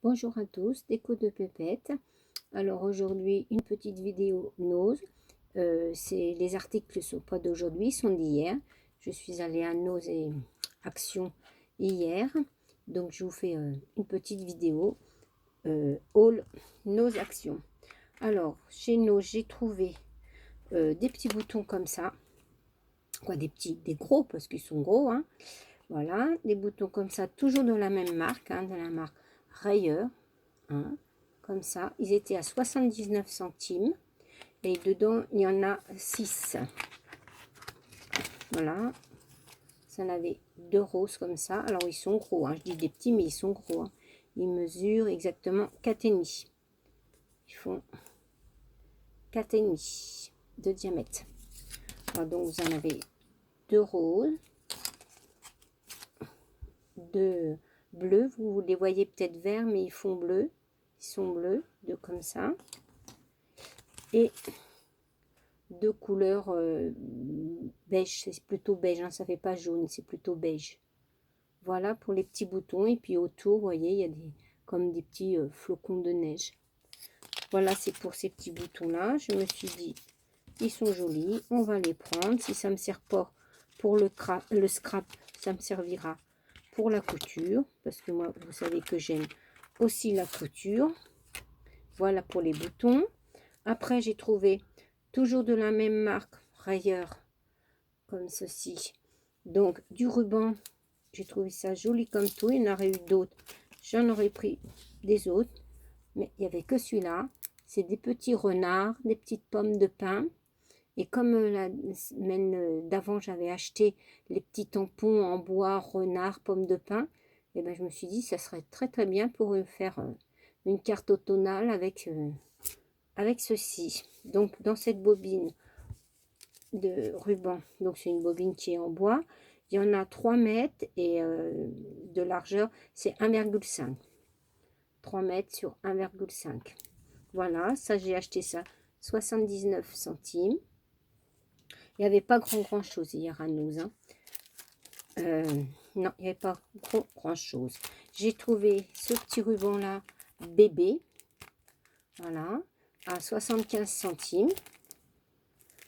Bonjour à tous, déco de Pépette. Alors aujourd'hui, une petite vidéo Nose. Les articles ne sont pas d'aujourd'hui, sont d'hier. Je suis allée à Nose et Action hier. Donc je vous fais une petite vidéo haul Nose Action. Alors chez Nose, j'ai trouvé des petits boutons comme ça. Quoi, des gros parce qu'ils sont gros. Hein. Voilà, des boutons comme ça, toujours de la même marque, de la marque Rayeur. Hein, comme ça, ils étaient à 79 centimes et dedans il y en a 6. Voilà, ça en avait deux roses comme ça. Alors ils sont gros, je dis des petits mais ils sont gros. Ils mesurent exactement 4,5. Ils font 4,5 de diamètre. Alors donc vous en avez deux roses, deux bleus. Vous les voyez peut-être verts mais ils font bleu. Ils sont bleus, deux comme ça. Et de couleur beige, c'est plutôt beige, ça fait pas jaune, c'est plutôt beige. Voilà pour les petits boutons. Et puis autour, vous voyez, il y a comme des petits flocons de neige. Voilà, c'est pour ces petits boutons là. Je me suis dit, ils sont jolis, on va les prendre. Si ça me sert pas pour le scrap, ça me servira pour la couture, parce que moi, vous savez que j'aime aussi la couture. Voilà pour les boutons. Après, j'ai trouvé toujours de la même marque, Rayeur, comme ceci. Donc, du ruban, j'ai trouvé ça joli comme tout. Il y en aurait eu d'autres. J'en aurais pris des autres, mais il n'y avait que celui-là. C'est des petits renards, des petites pommes de pin. Et comme la semaine d'avant, j'avais acheté les petits tampons en bois, renard, pommes de pin, et ben, je me suis dit, ça serait très très bien pour faire une carte automnale avec ceci. Donc dans cette bobine de ruban, donc c'est une bobine qui est en bois, il y en a 3 mètres et de largeur c'est 1,5. 3 mètres sur 1,5. Voilà, ça j'ai acheté ça 79 centimes. Il n'y avait pas grand chose hier à nous. Non, il n'y avait pas grand chose. J'ai trouvé ce petit ruban là bébé. Voilà, à 75 centimes.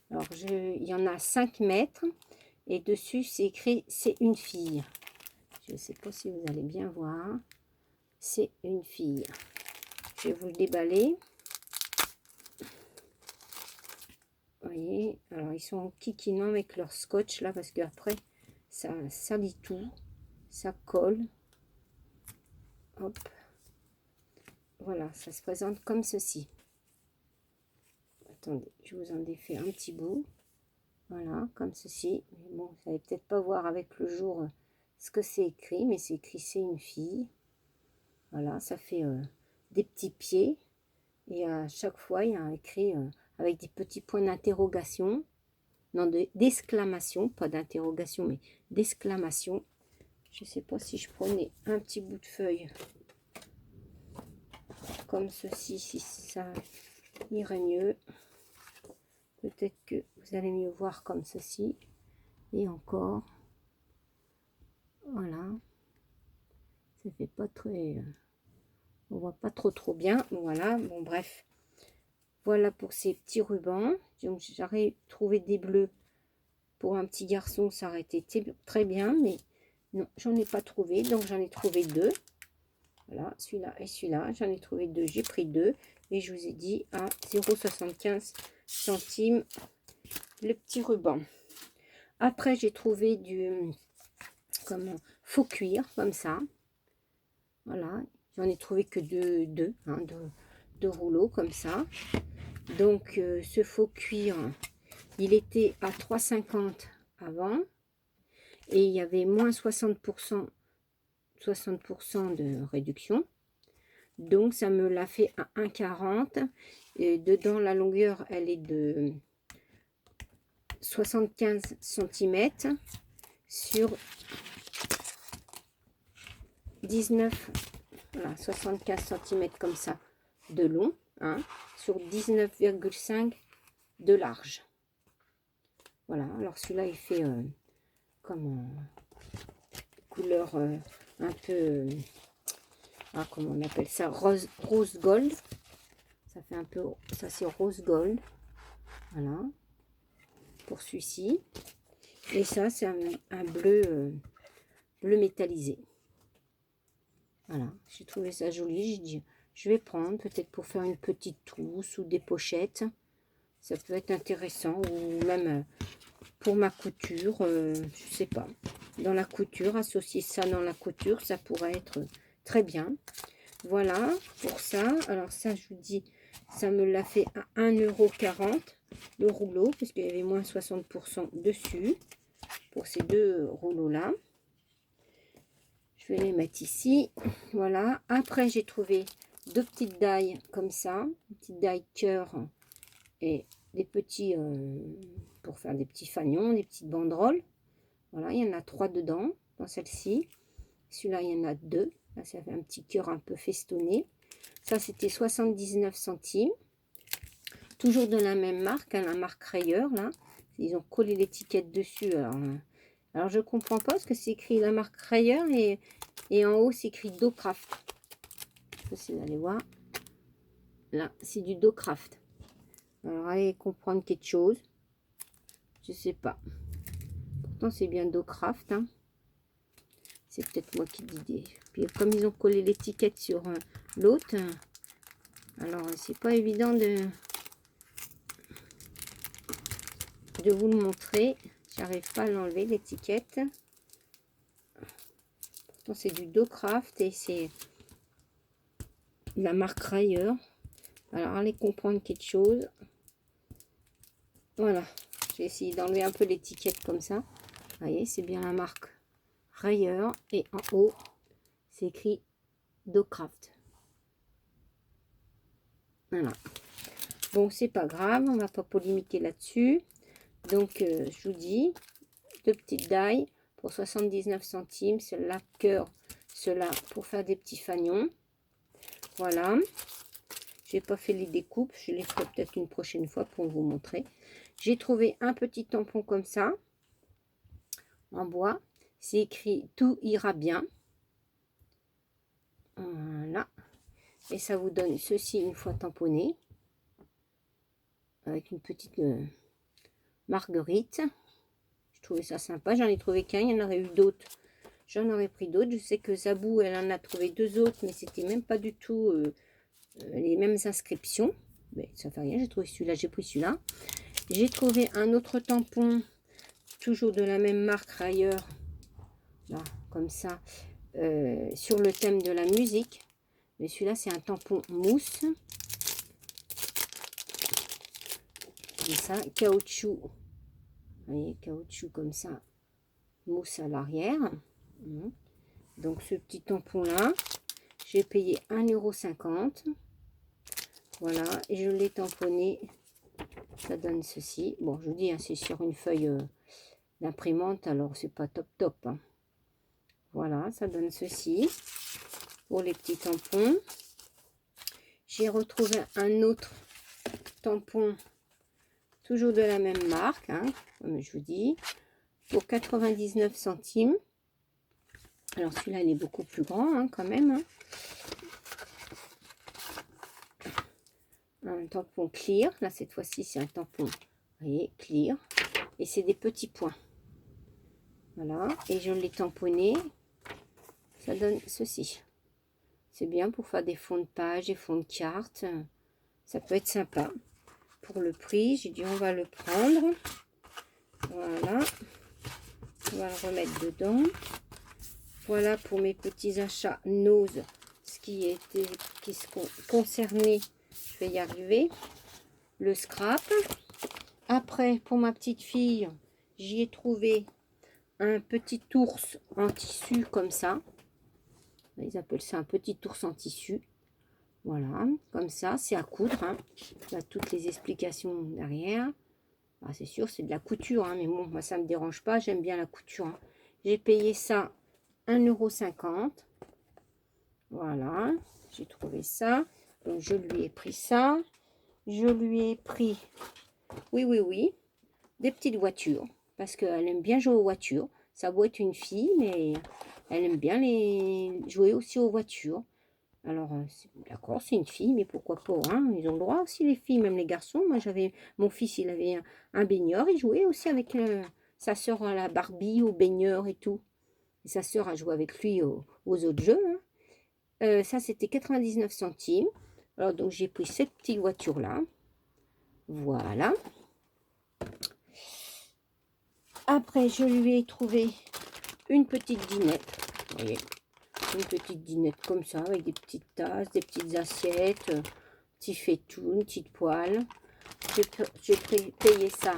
Alors, il y en a 5 mètres. Et dessus, c'est écrit, c'est une fille. Je ne sais pas si vous allez bien voir. C'est une fille. Je vais vous le déballer. Vous voyez, alors ils sont kikinants avec leur scotch là, parce qu'après, ça salit tout. Ça colle. Hop. Voilà, ça se présente comme ceci. Attendez, je vous en défais un petit bout. Voilà, comme ceci. Mais bon, vous n'allez peut-être pas voir avec le jour ce que c'est écrit, mais c'est écrit c'est une fille. Voilà, ça fait des petits pieds. Et à chaque fois, il y a écrit avec des petits points d'interrogation. Non, d'exclamation, pas d'interrogation, mais d'exclamation. Je ne sais pas si je prenais un petit bout de feuille comme ceci, si ça irait mieux. Peut-être que vous allez mieux voir comme ceci. Et encore. Voilà. Ça fait pas très... on voit pas trop bien. Voilà, bon bref. Voilà pour ces petits rubans. Donc j'aurais trouvé des bleus pour un petit garçon, ça aurait été très bien, mais non, j'en ai pas trouvé. Donc j'en ai trouvé deux. Voilà, celui-là et celui-là. J'en ai trouvé deux. J'ai pris deux. Et je vous ai dit à 0,75 centimes le petit ruban. Après, j'ai trouvé du faux cuir, comme ça. Voilà, j'en ai trouvé que deux rouleaux comme ça. Donc ce faux cuir, il était à 3,50 avant et il y avait moins 60% de réduction. Donc ça me l'a fait à 1,40 et dedans la longueur elle est de 75 cm sur 19, voilà, 75 cm comme ça de long, sur 19,5 de large. Voilà, alors celui-là il fait comme couleur un peu comment on appelle ça, rose gold. Ça fait un peu, ça c'est rose gold. Voilà, pour celui-ci. Et ça, c'est un bleu, bleu métallisé. Voilà, j'ai trouvé ça joli. J'ai dit, je vais prendre peut-être pour faire une petite trousse ou des pochettes. Ça peut être intéressant. Ou même pour ma couture, je sais pas. Dans la couture, associer ça dans la couture, ça pourrait être très bien. Voilà, pour ça. Alors ça, je vous dis, ça me l'a fait à 1,40 € le rouleau, parce qu'il y avait moins 60% dessus, pour ces deux rouleaux-là. Je vais les mettre ici. Voilà. Après, j'ai trouvé deux petites dailles comme ça. Une petite daille cœur et des petits, pour faire des petits fanions, des petites banderoles. Voilà, il y en a 3 dedans, dans celle-ci. Celui-là, il y en a 2. Là, ça fait un petit cœur un peu festonné. Ça, c'était 79 centimes. Toujours de la même marque, hein, la marque Rayer, là. Ils ont collé l'étiquette dessus. Alors, je comprends pas parce que c'est écrit la marque Rayer et en haut, c'est écrit Docraft. Je sais, vous allez voir. Là, c'est du Docraft. Alors, allez comprendre quelque chose. Je sais pas. Pourtant, c'est bien Docraft, hein. C'est peut-être moi qui dis des... Puis, comme ils ont collé l'étiquette sur l'autre, alors, c'est pas évident de vous le montrer. J'arrive pas à l'enlever, l'étiquette. Pourtant, c'est du Docraft et c'est la marque Rayer. Alors, allez comprendre quelque chose. Voilà. J'ai essayé d'enlever un peu l'étiquette comme ça. Vous voyez, c'est bien la marque Rayer. Et en haut, c'est écrit Docraft. Voilà. Bon, c'est pas grave. On va pas polémiquer là-dessus. Donc, je vous dis, deux petites dailles pour 79 centimes. Celle-là, cœur. Cela pour faire des petits fanions. Voilà. J'ai pas fait les découpes. Je les ferai peut-être une prochaine fois pour vous montrer. J'ai trouvé un petit tampon comme ça. En bois. C'est écrit tout ira bien. Voilà. Et ça vous donne ceci une fois tamponné. Avec une petite marguerite. Je trouvais ça sympa. J'en ai trouvé qu'un. Il y en aurait eu d'autres. J'en aurais pris d'autres. Je sais que Zabou, elle en a trouvé 2 autres. Mais c'était même pas du tout les mêmes inscriptions. Mais ça fait rien. J'ai trouvé celui-là. J'ai pris celui-là. J'ai trouvé un autre tampon. Toujours de la même marque Rayer. Là, comme ça. Sur le thème de la musique. Mais celui-là, c'est un tampon mousse. Comme ça, caoutchouc. Vous voyez, caoutchouc comme ça. Mousse à l'arrière. Donc, ce petit tampon-là, j'ai payé 1,50 €. Voilà, et je l'ai tamponné. Ça donne ceci. Bon, je vous dis, hein, c'est sur une feuille d'imprimante, alors c'est pas top top. Hein. Voilà, ça donne ceci. Pour les petits tampons. J'ai retrouvé un autre tampon, toujours de la même marque, hein, comme je vous dis, pour 99 centimes. Alors celui-là, il est beaucoup plus grand, hein, quand même. Hein. Un tampon clear. Là, cette fois-ci, c'est un tampon, vous voyez, clear. Et c'est des petits points. Voilà. Et je l'ai tamponné. Ça donne ceci. C'est bien pour faire des fonds de page, des fonds de cartes. Ça peut être sympa. Pour le prix, j'ai dit on va le prendre. Voilà. On va le remettre dedans. Voilà pour mes petits achats Nose. Ce qui se concernait, je vais y arriver. Le scrap. Après, pour ma petite fille, j'y ai trouvé un petit ours en tissu comme ça. Ils appellent ça un petit ours en tissu. Voilà, comme ça, c'est à coudre. Hein. Il y a toutes les explications derrière. Ah, c'est sûr, c'est de la couture, hein, mais bon, moi, ça ne me dérange pas. J'aime bien la couture. Hein. J'ai payé ça 1,50 €. Voilà, j'ai trouvé ça. Donc, je lui ai pris ça. Je lui ai pris, oui, des petites voitures. Parce qu'elle aime bien jouer aux voitures. Ça doit être une fille, mais elle aime bien jouer aussi aux voitures. Alors, d'accord, c'est une fille, mais pourquoi pas, hein? Ils ont le droit aussi, les filles, même les garçons. Moi, j'avais, mon fils, il avait un baigneur, il jouait aussi avec sa sœur à la Barbie, au baigneur et tout. Et sa sœur a joué avec lui aux autres jeux, hein. Ça, c'était 99 centimes. Alors, donc, j'ai pris cette petite voiture-là. Voilà. Après, je lui ai trouvé une petite dinette. Vous voyez, une petite dinette comme ça, avec des petites tasses, des petites assiettes, petit faitout, une petite poêle. J'ai payé ça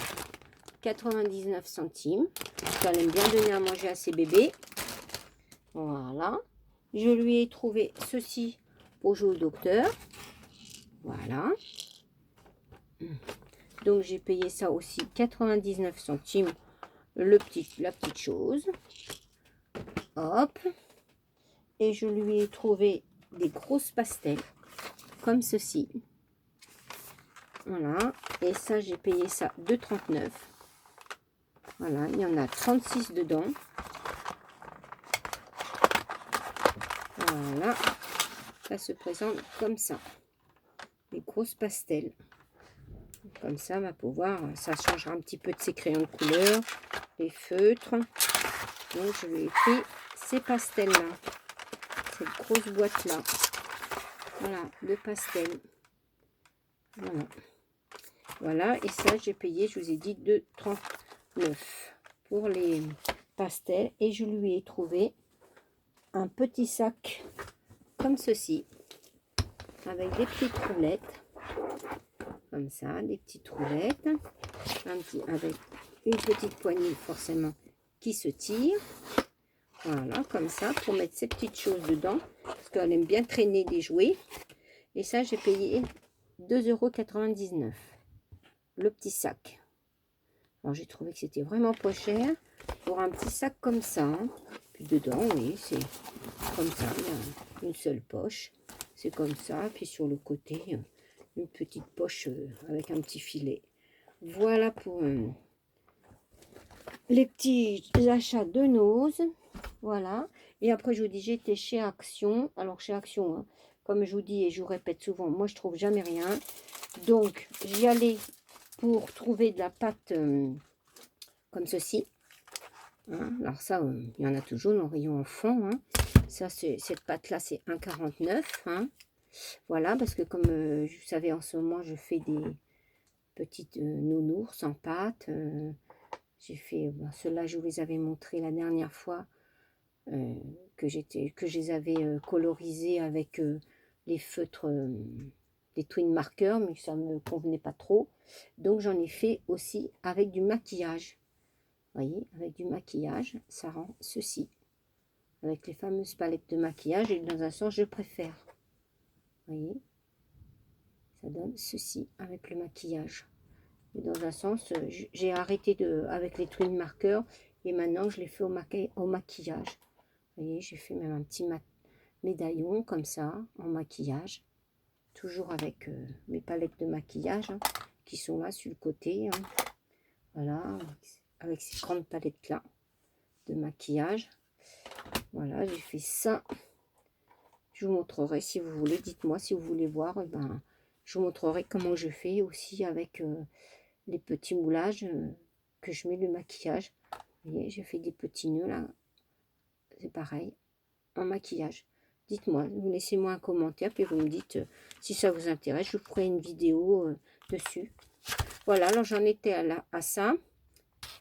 99 centimes. Parce qu'elle aime bien donner à manger à ses bébés. Voilà. Je lui ai trouvé ceci pour jouer au docteur. Voilà. Donc, j'ai payé ça aussi 99 centimes. La petite chose. Hop. Et je lui ai trouvé des grosses pastels. Comme ceci. Voilà. Et ça, j'ai payé ça 2,39 €. Voilà. Il y en a 36 dedans. Voilà. Ça se présente comme ça. Des grosses pastels. Comme ça, on va pouvoir, ça changera un petit peu de ses crayons de couleur, les feutres. Donc, je lui ai pris ces pastels-là. Cette grosse boîte-là. Voilà, de pastels. Voilà. Voilà, et ça, j'ai payé, je vous ai dit, 2,39 € pour les pastels. Et je lui ai trouvé un petit sac comme ceci, avec des petites roulettes. Comme ça, des petites roulettes. Avec une petite poignée, forcément, qui se tire. Voilà, comme ça, pour mettre ces petites choses dedans. Parce qu'elle aime bien traîner des jouets. Et ça, j'ai payé 2,99 €. Le petit sac. Alors, j'ai trouvé que c'était vraiment pas cher pour un petit sac comme ça. Hein. Puis dedans, oui, c'est comme ça. Il y a une seule poche. C'est comme ça. Puis sur le côté, une petite poche avec un petit filet. Voilà pour les petits achats de Nose. Voilà. Et après, je vous dis, j'étais chez Action. Alors, chez Action, hein, comme je vous dis et je vous répète souvent, moi, je trouve jamais rien. Donc, j'y allais pour trouver de la pâte comme ceci. Hein. Alors, ça, il y en a toujours dans le rayon enfant. Hein. Ça, cette pâte-là, c'est 1,49 €. Hein. Voilà, parce que comme vous savez, en ce moment, je fais des petites nounours en pâte. J'ai fait, ceux-là, je vous les avais montrés la dernière fois, que je les avais colorisés avec les feutres, les twin markers, mais ça ne me convenait pas trop. Donc, j'en ai fait aussi avec du maquillage. Vous voyez, avec du maquillage, ça rend ceci. Avec les fameuses palettes de maquillage, et dans un sens, je préfère. Vous voyez, ça donne ceci avec le maquillage. Et dans un sens, j'ai arrêté avec les twin markers et maintenant je les fais au maquillage. Vous voyez, j'ai fait même un petit médaillon comme ça en maquillage. Toujours avec mes palettes de maquillage hein, qui sont là sur le côté. Hein. Voilà, avec ces grandes palettes là de maquillage. Voilà, j'ai fait ça. Je vous montrerai si vous voulez. Dites-moi si vous voulez voir. Ben, je vous montrerai comment je fais aussi avec les petits moulages que je mets le maquillage. Vous voyez, j'ai fait des petits nœuds là. C'est pareil, en maquillage. Dites-moi, vous laissez-moi un commentaire, puis vous me dites si ça vous intéresse. Je vous ferai une vidéo dessus. Voilà, alors j'en étais à ça.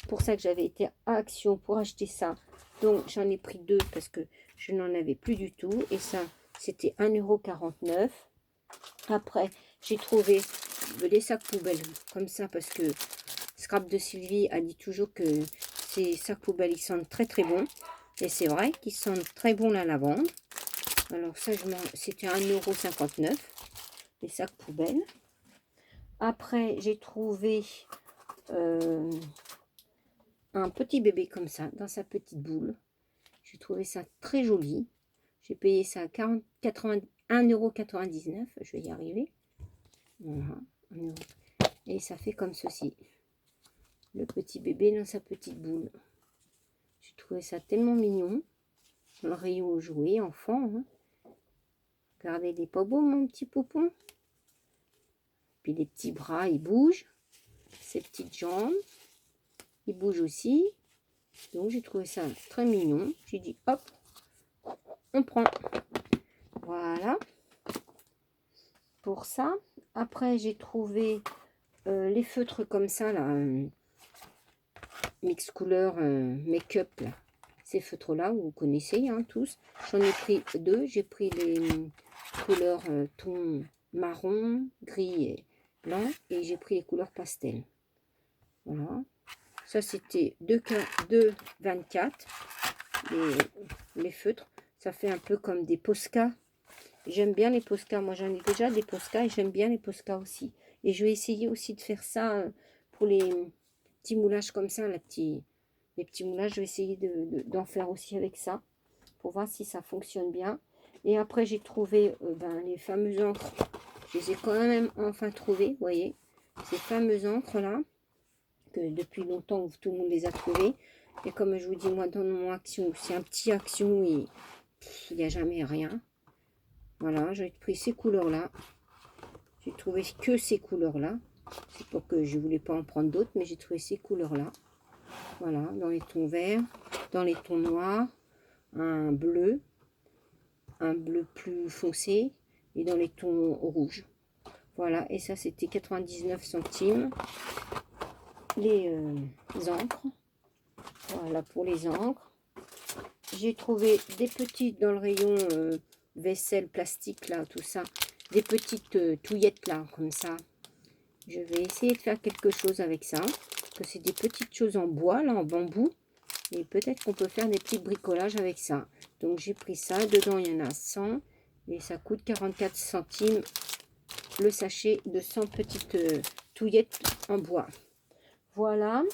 Pour ça que j'avais été à Action pour acheter ça. Donc j'en ai pris deux parce que je n'en avais plus du tout. Et ça, c'était 1,49 €. Après, j'ai trouvé des sacs poubelles comme ça parce que Scrap de Sylvie a dit toujours que ces sacs poubelles, ils sentent très très bon. Et c'est vrai qu'ils sentent très bon la lavande. Alors ça, c'était 1,59 €, les sacs poubelles. Après, j'ai trouvé un petit bébé comme ça, dans sa petite boule. J'ai trouvé ça très joli. J'ai payé ça à 1,99 €. Je vais y arriver. Voilà, 1 €. Et ça fait comme ceci. Le petit bébé dans sa petite boule. J'ai trouvé ça tellement mignon. Dans le rayon jouets, enfant. Hein. Regardez, il est pas beau mon petit poupon. Puis les petits bras, ils bougent. Ses petites jambes, ils bougent aussi. Donc j'ai trouvé ça très mignon. J'ai dit hop, on prend. Voilà. Pour ça. Après j'ai trouvé les feutres comme ça là. Mix couleur make-up là. Ces feutres là, vous connaissez hein, tous. J'en ai pris 2. J'ai pris les couleurs ton marron, gris et blanc. Et j'ai pris les couleurs pastel. Voilà. Ça, c'était 2,24 les feutres. Ça fait un peu comme des Posca. J'aime bien les Posca. Moi, j'en ai déjà des Posca et j'aime bien les Posca aussi. Et je vais essayer aussi de faire ça pour les petits moulages comme ça. Les petits moulages, je vais essayer d'en faire aussi avec ça. Pour voir si ça fonctionne bien. Et après, j'ai trouvé les fameuses encres. Je les ai quand même enfin trouvées, vous voyez. Ces fameuses encres là. Que depuis longtemps, tout le monde les a trouvées. Et comme je vous dis, moi, dans mon action, c'est un petit action et il n'y a jamais rien. Voilà, j'ai pris ces couleurs-là. J'ai trouvé que ces couleurs-là. C'est pas que je voulais pas en prendre d'autres, mais j'ai trouvé ces couleurs-là. Voilà, dans les tons verts, dans les tons noirs, un bleu plus foncé et dans les tons rouges. Voilà, et ça c'était 99 centimes. Les encres. Voilà pour les encres. J'ai trouvé des petites dans le rayon vaisselle plastique là, tout ça. Des petites touillettes là, comme ça. Je vais essayer de faire quelque chose avec ça. Que c'est des petites choses en bois là, en bambou. Et peut-être qu'on peut faire des petits bricolages avec ça. Donc j'ai pris ça. Dedans il y en a 100. Et ça coûte 44 centimes le sachet de 100 petites touillettes en bois. Voilà.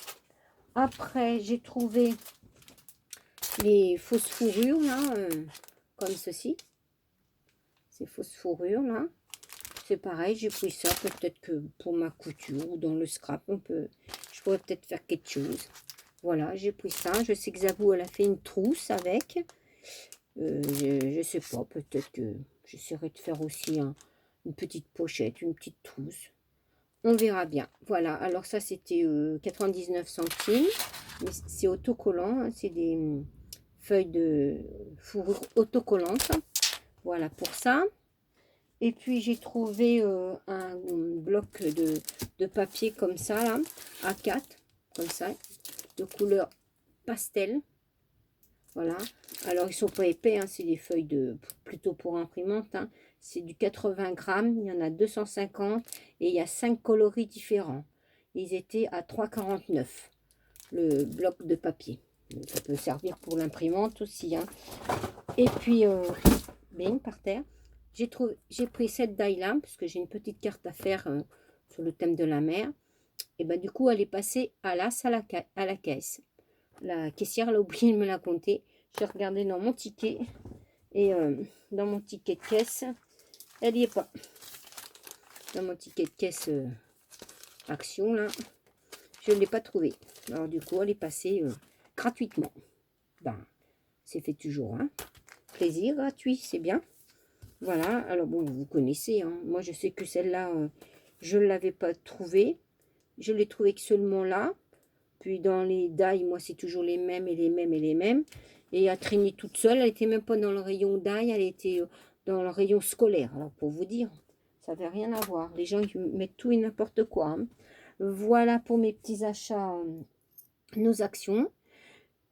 Après j'ai trouvé les fausses fourrures là, comme ceci. Ces fausses fourrures là. C'est pareil, j'ai pris ça. Peut-être que pour ma couture ou dans le scrap, je pourrais peut-être faire quelque chose. Voilà, j'ai pris ça. Je sais que Zabou, elle a fait une trousse avec. Je sais pas, peut-être que j'essaierai de faire aussi une petite pochette, une petite trousse. On verra bien. Voilà, alors ça c'était 99 centimes. C'est autocollant, hein, c'est des feuilles de fourrure autocollantes. Voilà pour ça. Et puis j'ai trouvé un bloc de papier comme ça, là, A4, comme ça, de couleur pastel. Voilà. Alors ils sont pas épais, hein, c'est des feuilles plutôt pour imprimante. Hein. C'est du 80 grammes, il y en a 250 et il y a 5 coloris différents. Ils étaient à 3,49 le bloc de papier. Donc, ça peut servir pour l'imprimante aussi. Hein. Et puis, bing, par terre. J'ai pris cette daille-là, parce que j'ai une petite carte à faire sur le thème de la mer. Et ben du coup, elle est passée à l'as à la caisse. La caissière, elle a oublié de me la compter. J'ai regardé dans mon ticket. Et dans mon ticket de caisse, elle n'y est pas. Dans mon ticket de caisse action, là, je ne l'ai pas trouvée. Alors du coup, elle est passée gratuitement. Ben, c'est fait toujours, hein. Plaisir gratuit, c'est bien. Voilà, alors bon, vous connaissez, hein. Moi je sais que celle-là, je ne l'avais pas trouvée. Je l'ai trouvée que seulement là. Puis dans les dailles, moi c'est toujours les mêmes et les mêmes et les mêmes. Et à traîner toute seule, elle n'était même pas dans le rayon dailles, elle était dans le rayon scolaire. Alors pour vous dire, ça n'avait rien à voir. Les gens ils mettent tout et n'importe quoi. Hein. Voilà pour mes petits achats, nos actions.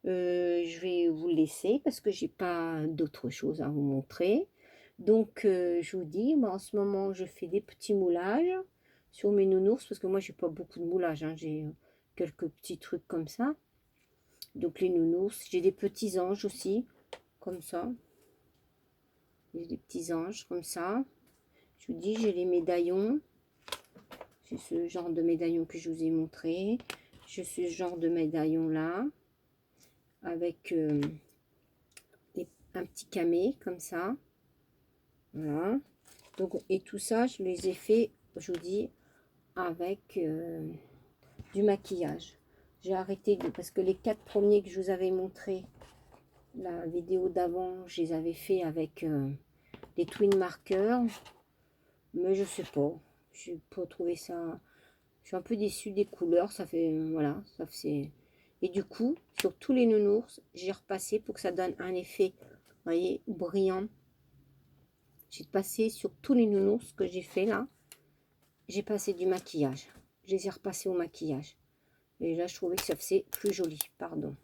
Je vais vous laisser parce que j'ai pas d'autre chose à vous montrer. Donc, je vous dis, moi, en ce moment, je fais des petits moulages sur mes nounours, parce que moi, j'ai pas beaucoup de moulages, hein, j'ai quelques petits trucs comme ça. Donc, les nounours, j'ai des petits anges aussi, comme ça. J'ai des petits anges comme ça. Je vous dis, j'ai les médaillons. C'est ce genre de médaillon que je vous ai montré. J'ai ce genre de médaillon là, avec un petit camé, comme ça. Voilà. Donc, et tout ça, je les ai fait, je vous dis, avec du maquillage. J'ai arrêté parce que les 4 premiers que je vous avais montré la vidéo d'avant, je les avais fait avec des twin markers. Mais je sais pas. Je n'ai pas trouvé ça. Je suis un peu déçue des couleurs. Ça fait, voilà, ça fait. Et du coup, sur tous les nounours, j'ai repassé pour que ça donne un effet, vous voyez, brillant. J'ai passé sur tous les nounours que j'ai fait là. J'ai passé du maquillage. Je les ai repassés au maquillage. Et là, je trouvais que ça faisait plus joli. Pardon.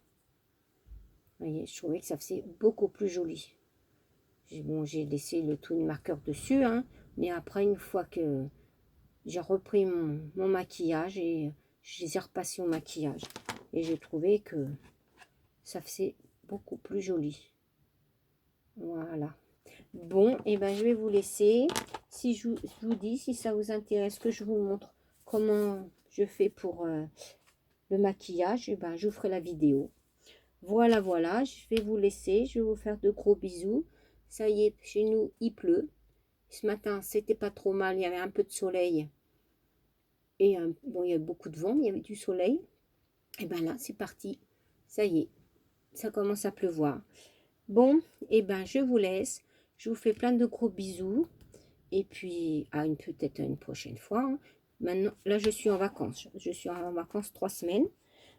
Vous voyez, je trouvais que ça faisait beaucoup plus joli. Bon, j'ai laissé le twin marker dessus, hein, mais après, une fois que j'ai repris mon maquillage et je les ai repassés au maquillage. Et j'ai trouvé que ça faisait beaucoup plus joli. Voilà. Bon, et ben je vais vous laisser. Si je vous dis, si ça vous intéresse que je vous montre comment je fais pour le maquillage, et ben je vous ferai la vidéo. Voilà, voilà, je vais vous laisser. Je vais vous faire de gros bisous. Ça y est, chez nous, il pleut. Ce matin, c'était pas trop mal. Il y avait un peu de soleil. Et bon, il y avait beaucoup de vent, mais il y avait du soleil. Et ben là, c'est parti. Ça y est, ça commence à pleuvoir. Bon, et ben je vous laisse. Je vous fais plein de gros bisous. Et puis, peut-être une prochaine fois. Hein. Maintenant, là, je suis en vacances. Je suis en vacances 3 semaines.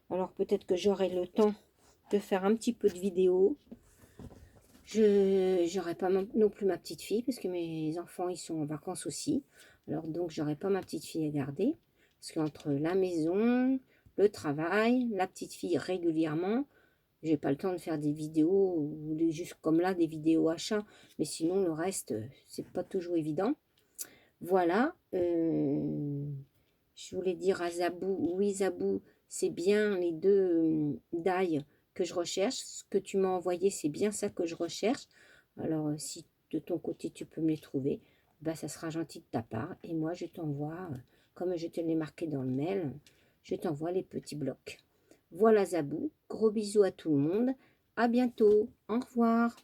Alors, peut-être que j'aurai le temps de faire un petit peu de vidéos. Je n'aurai pas non plus ma petite fille, parce que mes enfants, ils sont en vacances aussi. Alors, donc, j'aurai pas ma petite fille à garder. Parce qu'entre la maison, le travail, la petite fille régulièrement, j'ai pas le temps de faire des vidéos, ou juste comme là, des vidéos achats. Mais sinon, le reste, c'est pas toujours évident. Voilà. Je voulais dire à Zabou, oui Zabou, c'est bien les deux die que je recherche. Ce que tu m'as envoyé, c'est bien ça que je recherche. Alors, si de ton côté, tu peux me les trouver, bah, ça sera gentil de ta part. Et moi, je t'envoie, comme je te l'ai marqué dans le mail, je t'envoie les petits blocs. Voilà Zabou, gros bisous à tout le monde. À bientôt, au revoir.